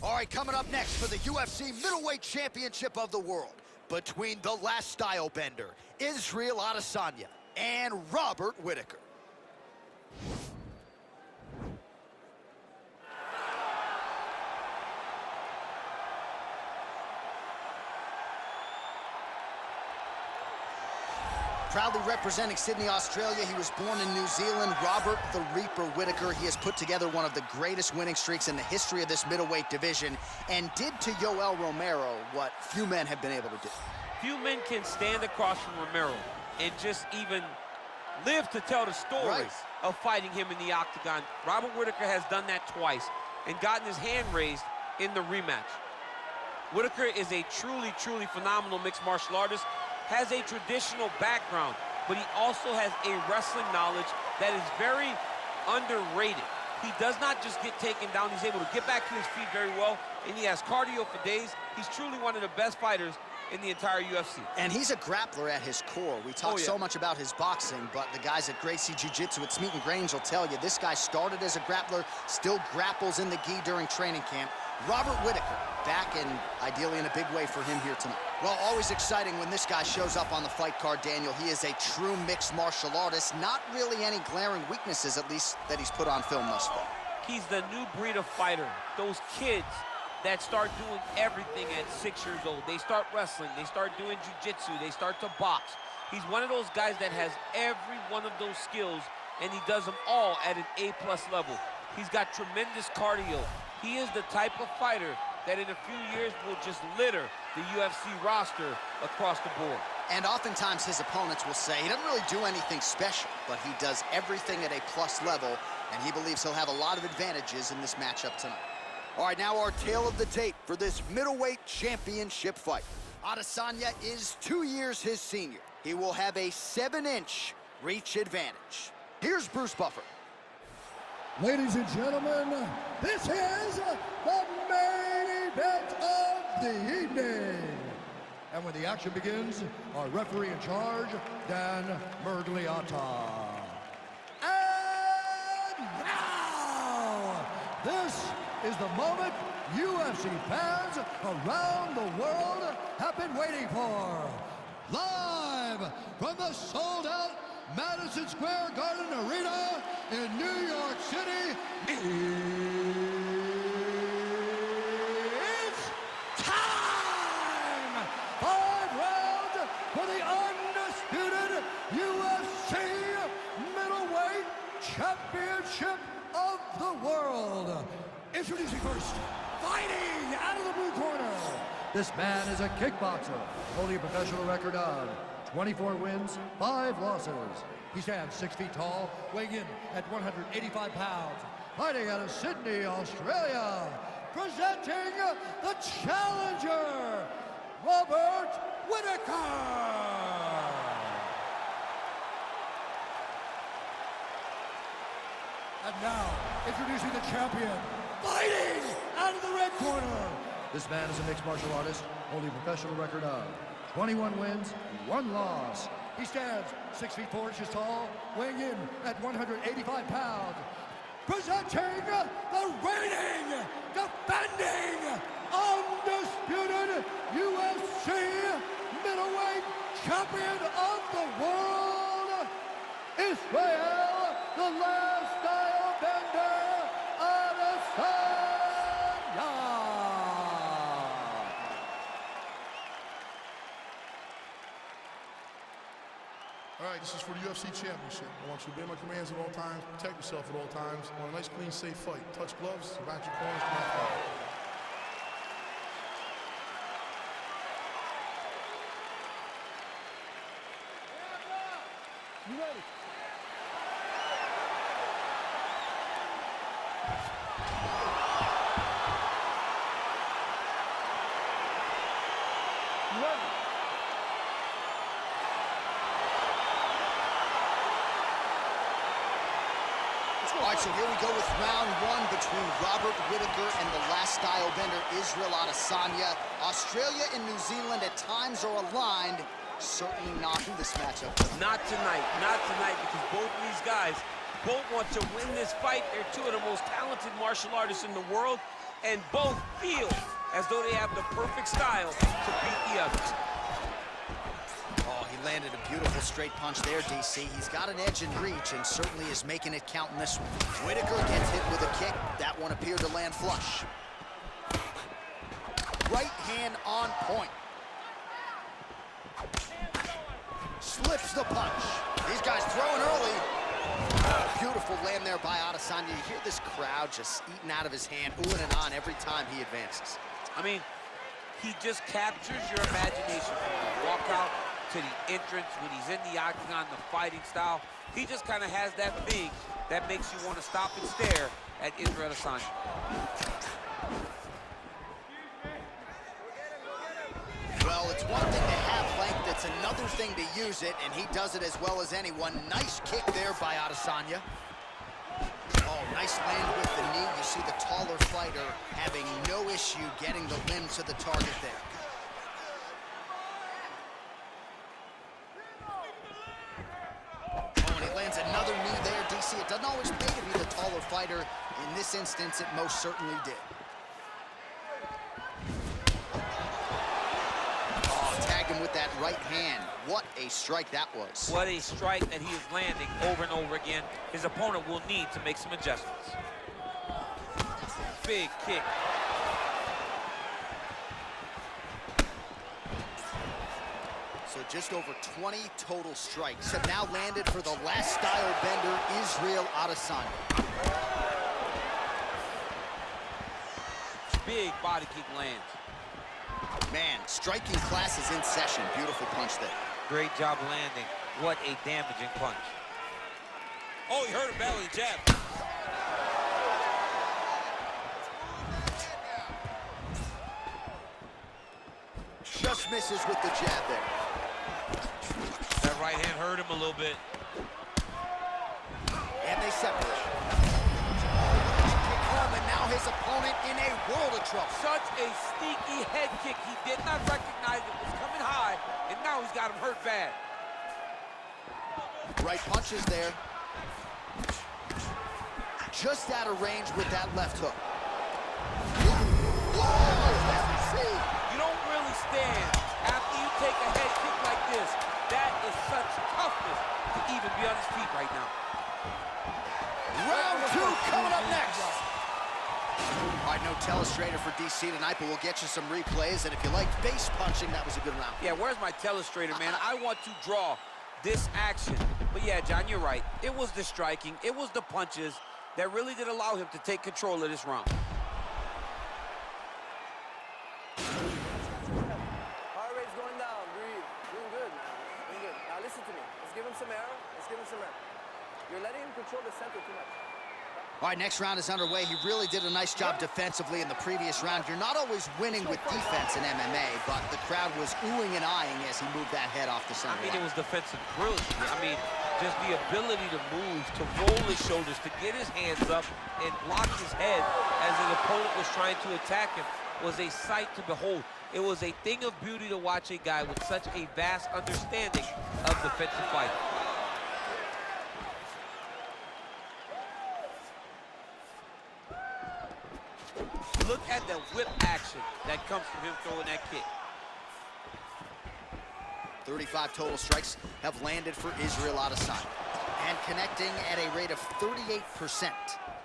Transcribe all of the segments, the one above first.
All right, coming up next for the UFC Middleweight Championship of the World, between the last style bender, Israel Adesanya, and Robert Whittaker. Proudly representing Sydney, Australia, he was born in New Zealand. Robert the Reaper Whittaker. He has put together one of the greatest winning streaks in the history of this middleweight division and did to Yoel Romero what few men have been able to do. Few men can stand across from Romero and just even live to tell the story of fighting him in the octagon. Robert Whittaker has done that twice and gotten his hand raised in the rematch. Whittaker is a truly, truly phenomenal mixed martial artist, has a traditional background, but he also has a wrestling knowledge that is very underrated. He does not just get taken down, he's able to get back to his feet very well, and he has cardio for days. He's truly one of the best fighters in the entire UFC. And he's a grappler at his core. We talk so much about his boxing, but the guys at Gracie Jiu-Jitsu at Smeaton Grange will tell you, this guy started as a grappler, still grapples in the gi during training camp. Robert Whittaker, back and ideally in a big way for him here tonight. Well, always exciting when this guy shows up on the fight card, Daniel. He is a true mixed martial artist. Not really any glaring weaknesses, at least, that he's put on film thus far. He's the new breed of fighter. Those kids that start doing everything at 6 years old. They start wrestling, they start doing jiu-jitsu, they start to box. He's one of those guys that has every one of those skills, and he does them all at an A+ level. He's got tremendous cardio. He is the type of fighter that in a few years will just litter the UFC roster across the board. And oftentimes his opponents will say he doesn't really do anything special, but he does everything at a plus level, and he believes he'll have a lot of advantages in this matchup tonight. All right, now our tale of the tape for this middleweight championship fight. Adesanya is 2 years his senior. He will have a 7-inch reach advantage. Here's Bruce Buffer. Ladies and gentlemen, this is the main event of the evening. And when the action begins, our referee in charge, Dan Mergliata. And now, this is the moment UFC fans around the world have been waiting for. Live from the sold-out Madison Square Garden Arena in New York City, it's time! 5 rounds for the undisputed UFC Middleweight Championship of the World. Introducing first, fighting out of the blue corner. This man is a kickboxer, holding a professional record of 24 wins, 5 losses. He stands 6 feet tall, weighing in at 185 pounds. Fighting out of Sydney, Australia. Presenting the challenger, Robert Whittaker. And now, introducing the champion, fighting out of the red corner. This man is a mixed martial artist, holding a professional record of 21 wins, 1 loss. He stands 6 feet 4 inches tall, weighing in at 185 pounds. Presenting the reigning, defending, undisputed UFC middleweight champion of the world, Israel, the last style bender, Adesanya. All right, this is for the UFC Championship. I want you to obey my commands at all times, protect yourself at all times. I want a nice, clean, safe fight. Touch gloves, back your corners, come out fight. You ready? You ready? All right, so here we go with round 1 between Robert Whittaker and the last style bender, Israel Adesanya. Australia and New Zealand at times are aligned. Certainly not in this matchup. Not tonight, because both of these guys both want to win this fight. They're 2 of the most talented martial artists in the world, and both feel as though they have the perfect style to beat the others. Oh, he landed a beautiful straight punch there, DC. He's got an edge in reach and certainly is making it count in this one. Whittaker gets hit with a kick. That one appeared to land flush. Right hand on point. Slips the punch. These guys throwing early. Beautiful land there by Adesanya. You hear this crowd just eating out of his hand, oohing and on every time he advances. I mean, he just captures your imagination from the walkout to the entrance when he's in the octagon, the fighting style. He just kind of has that thing that makes you want to stop and stare at Israel Adesanya. Well, it's one thing to have length, it's another thing to use it, and he does it as well as anyone. Nice kick there by Adesanya. Oh, nice land with the knee. You see the taller fighter having no issue getting the limb to the target there. Oh, and he lands another knee there, DC. It doesn't always pay to be the taller fighter. In this instance, it most certainly did. With that right hand. What a strike that was. What a strike that he is landing over and over again. His opponent will need to make some adjustments. Big kick. So just over 20 total strikes have now landed for the last style bender, Israel Adesanya. Big body kick lands. Man, striking class is in session. Beautiful punch there. Great job landing. What a damaging punch. Oh, he hurt him badly, jab. Just misses with the jab there. That right hand hurt him a little bit. And they separate. And now his opponent in a world of trouble. Such a sneaky head kick. He did not recognize it was coming high, and now he's got him hurt bad. Right punches there. Just out of range with that left hook. Whoa! You don't really stand after you take a head kick like this. That is such toughness to even be on his feet right now. Round two coming up next. All right, no telestrator for DC tonight, but we'll get you some replays. And if you like base punching, that was a good round. Yeah, where's my telestrator, man? I want to draw this action. But yeah, John, you're right. It was the striking, it was the punches that really did allow him to take control of this round. Heart rate's going down. Breathe. Doing good, man. Doing good. Now listen to me. Let's give him some air. Let's give him some air. You're letting him control the center too much. All right, next round is underway. He really did a nice job defensively in the previous round. You're not always winning with defense in MMA, but the crowd was oohing and eyeing as he moved that head off the center line. It was defensive brilliance. I mean, just the ability to move, to roll his shoulders, to get his hands up and block his head as his opponent was trying to attack him was a sight to behold. It was a thing of beauty to watch a guy with such a vast understanding of defensive fighting. Look at the whip action that comes from him throwing that kick. 35 total strikes have landed for Israel Adesanya, and connecting at a rate of 38%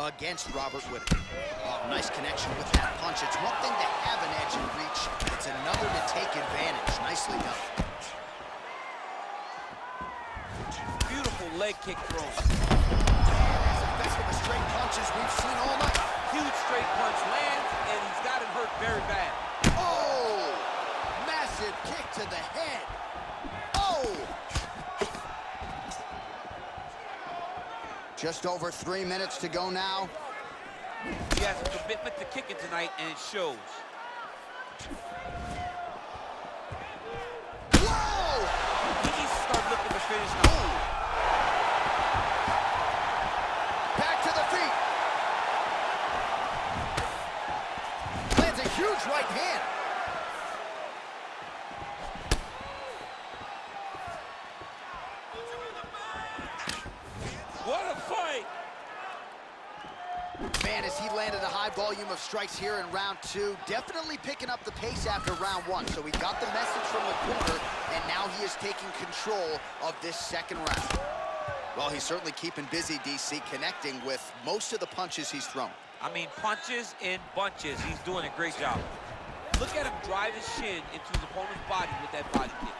against Robert Whittaker. Oh, nice connection with that punch. It's one thing to have an edge in reach. It's another to take advantage. Nicely done. Beautiful leg kick thrown. As effective as straight punches we've seen all night. Huge straight punch lands, and he's got him hurt very bad. Oh! Massive kick to the head. Oh! Just over 3 minutes to go now. He has a commitment to kicking tonight, and it shows. Whoa! He needs to start looking to finish now. Back to the feet. Lands a huge right hand. What a fight! Man, as he landed a high volume of of strikes here in round 2. Definitely picking up the pace after round 1. So we got the message from the corner, and now he is taking control of this second round. Well, he's certainly keeping busy, DC, connecting with most of the punches he's thrown. I mean, punches in bunches. He's doing a great job. Look at him drive his shin into his opponent's body with that body kick.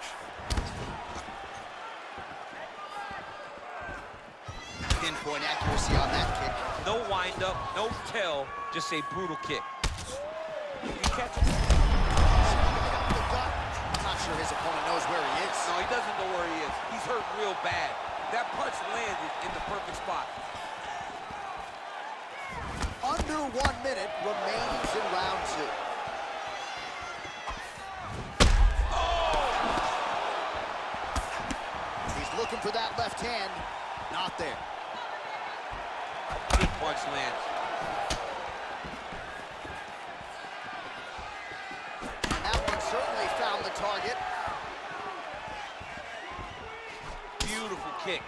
Pinpoint accuracy on that kick. No wind-up, no tell, just a brutal kick. You catch him? I'm not sure his opponent knows where he is. No, he doesn't know where he is. He's hurt real bad. That punch landed in the perfect spot. Under 1 minute remains in round 2. He's looking for that left hand. Not there. Big punch lands. And that one certainly found the target. Beautiful kick.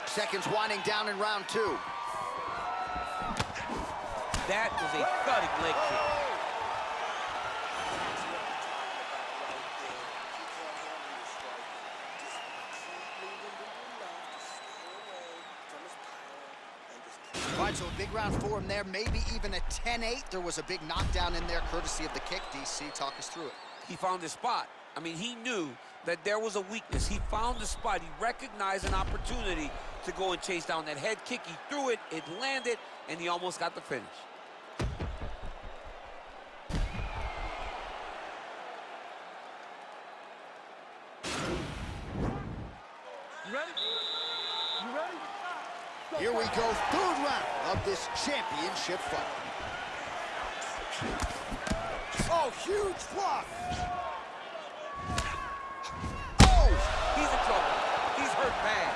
Seconds winding down in round 2. That was a cutting leg kick. All right, so a big round for him there, maybe even a 10-8. There was a big knockdown in there, courtesy of the kick. DC, talk us through it. He found his spot. I mean, he knew that there was a weakness. He found the spot. He recognized an opportunity to go and chase down that head kick. He threw it, it landed, and he almost got the finish. You ready? You ready? Here we go, third round of this championship fight. Oh, huge block. Oh! He's in trouble. He's hurt bad.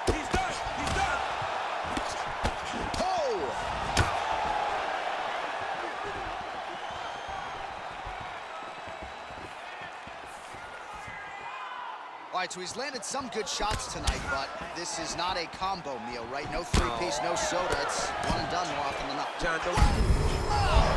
He's done. He's done. Oh! All right, so he's landed some good shots tonight, but this is not a combo meal, right? No three-piece, no soda. It's one and done more often than not. John, Oh!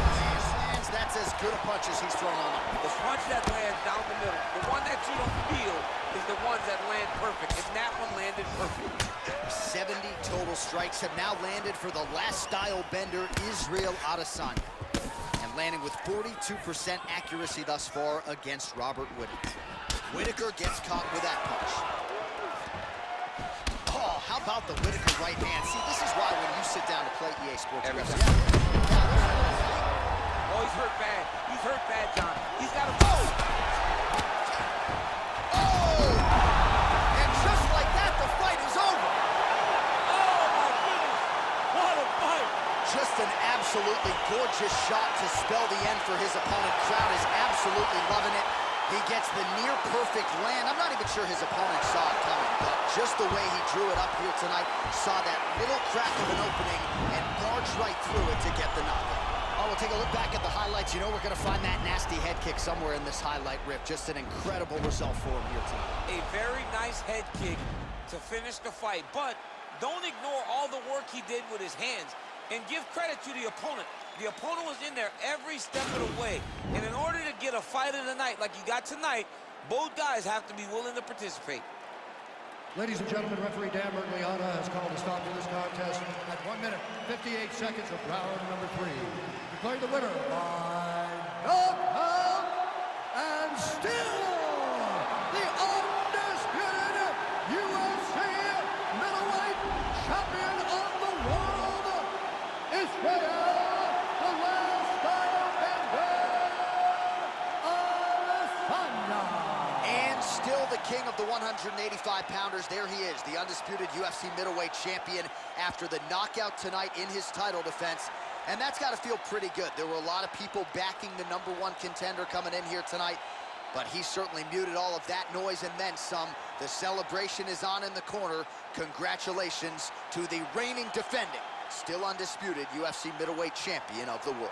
That's as good a punch as he's thrown all night. the punch that lands down the middle, the one that you don't feel is the ones that land perfect, and that one landed perfect. 70 total strikes have now landed for the last style bender, Israel Adesanya. And landing with 42% accuracy thus far against Robert Whittaker. Whittaker gets caught with that punch. Oh, how about the Whittaker right hand? See, this is why when you sit down to play EA Sports Every UFC, Oh, he's hurt bad. He's hurt bad, John. He's got a Oh! And just like that, the fight is over. Oh, my goodness. What a fight. Just an absolutely gorgeous shot to spell the end for his opponent. Crowd is absolutely loving it. He gets the near-perfect land. I'm not even sure his opponent saw it coming, but just the way he drew it up here tonight, saw that little crack of an opening and barged right through it to get the knockout. Oh, we'll take a look back at the highlights. You know we're going to find that nasty head kick somewhere in this highlight rip. Just an incredible result for him here tonight. A very nice head kick to finish the fight, but don't ignore all the work he did with his hands, and give credit to the opponent. The opponent was in there every step of the way, and in order to get a fight of the night like you got tonight, both guys have to be willing to participate. Ladies and gentlemen, referee Dan Mergliana has called a stop to this contest at 1 minute, 58 seconds of round number 3. Declaring the winner by knockout and still the undisputed UFC middleweight champion of the world, Israel. Still the king of the 185-pounders. There he is, the undisputed UFC middleweight champion after the knockout tonight in his title defense. And that's got to feel pretty good. There were a lot of people backing the #1 contender coming in here tonight, but he certainly muted all of that noise and then some. The celebration is on in the corner. Congratulations to the reigning, defending, still undisputed UFC middleweight champion of the world.